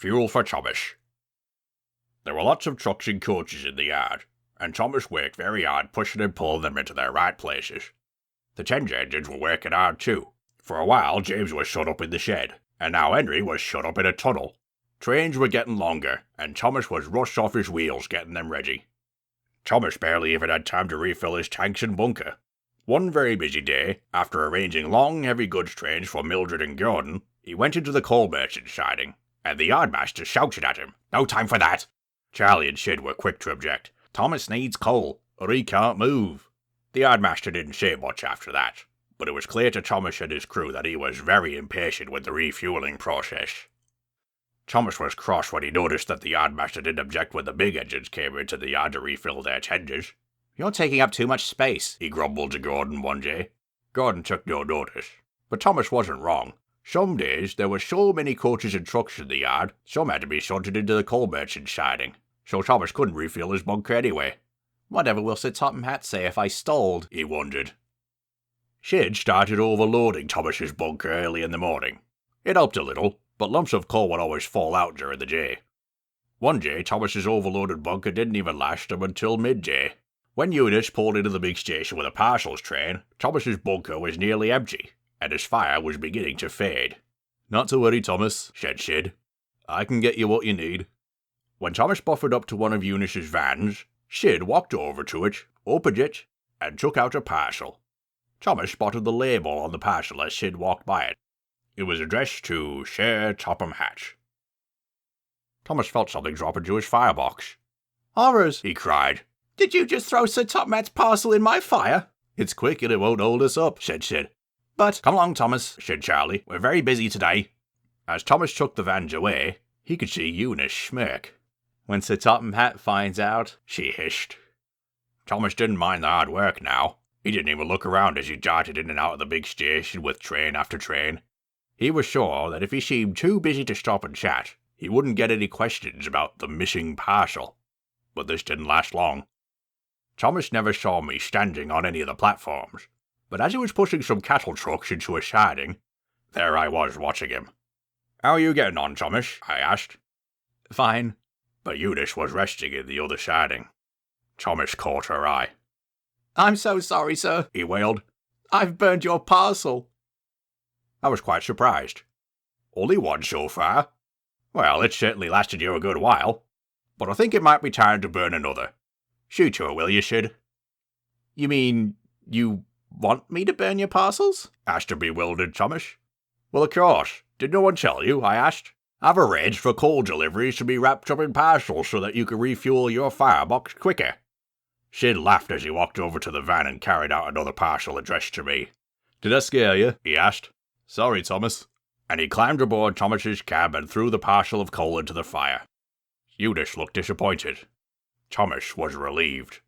Fuel for Chomish. There were lots of trucks and coaches in the yard, and Chomish worked very hard pushing and pulling them into their right places. The change engines were working hard too. For a while James was shut up in the shed, and now Henry was shut up in a tunnel. Trains were getting longer, and Chomish was rushed off his wheels getting them ready. Chomish barely even had time to refill his tanks and bunker. One very busy day, after arranging long, heavy goods trains for Mildred and Gordon, he went into the coal merchant's siding, and the yardmaster shouted at him, "No time for that!" Charlie and Sid were quick to object. "Thomas needs coal, or he can't move." The yardmaster didn't say much after that, but it was clear to Chomish and his crew that he was very impatient with the refueling process. Chomish was cross when he noticed that the yardmaster didn't object when the big engines came into the yard to refill their tenders. "You're taking up too much space," he grumbled to Gordon one day. Gordon took no notice, but Thomas wasn't wrong. Some days there were so many coaches and trucks in the yard, some had to be shunted into the coal merchant's siding, so Thomas couldn't refill his bunker anyway. "Whatever will Sir Topham Hatt say if I stalled?" he wondered. Sid started overloading Thomas's bunker early in the morning. It helped a little, but lumps of coal would always fall out during the day. One day Thomas's overloaded bunker didn't even last him until midday. When Eunice pulled into the big station with a parcels train, Thomas's bunker was nearly empty, and his fire was beginning to fade. "Not to worry, Thomas," said Sid. "I can get you what you need." When Thomas buffered up to one of Eunice's vans, Sid walked over to it, opened it, and took out a parcel. Thomas spotted the label on the parcel as Sid walked by it. It was addressed to Sir Topham Hatt. Thomas felt something drop into his firebox. "Horrors!" he cried. "Did you just throw Sir Topham Hatt's parcel in my fire?" "It's quick and it won't hold us up," said Sid. "But come along, Thomas," said Charlie. "We're very busy today." As Thomas took the vans away, he could see Eunice smirk. "When Sir Topham Hatt finds out," she hissed. Thomas didn't mind the hard work now. He didn't even look around as he darted in and out of the big station with train after train. He was sure that if he seemed too busy to stop and chat, he wouldn't get any questions about the missing parcel. But this didn't last long. Thomas never saw me standing on any of the platforms, but as he was pushing some cattle trucks into a siding, there I was watching him. "How are you getting on, Thomas?" I asked. "Fine." But Eunice was resting in the other siding. Thomas caught her eye. "I'm so sorry, sir," he wailed. "I've burned your parcel." I was quite surprised. "Only one so far? Well, it certainly lasted you a good while. But I think it might be time to burn another. Shoot her, will you, Sid?" "You mean you want me to burn your parcels?" asked a bewildered Thomas. "Well, of course. Did no one tell you?" I asked. "I've arranged for coal deliveries to be wrapped up in parcels so that you can refuel your firebox quicker." Sid laughed as he walked over to the van and carried out another parcel addressed to me. "Did I scare you?" he asked. "Sorry, Thomas." And he climbed aboard Thomas's cab and threw the parcel of coal into the fire. Eunice looked disappointed. Thomas was relieved.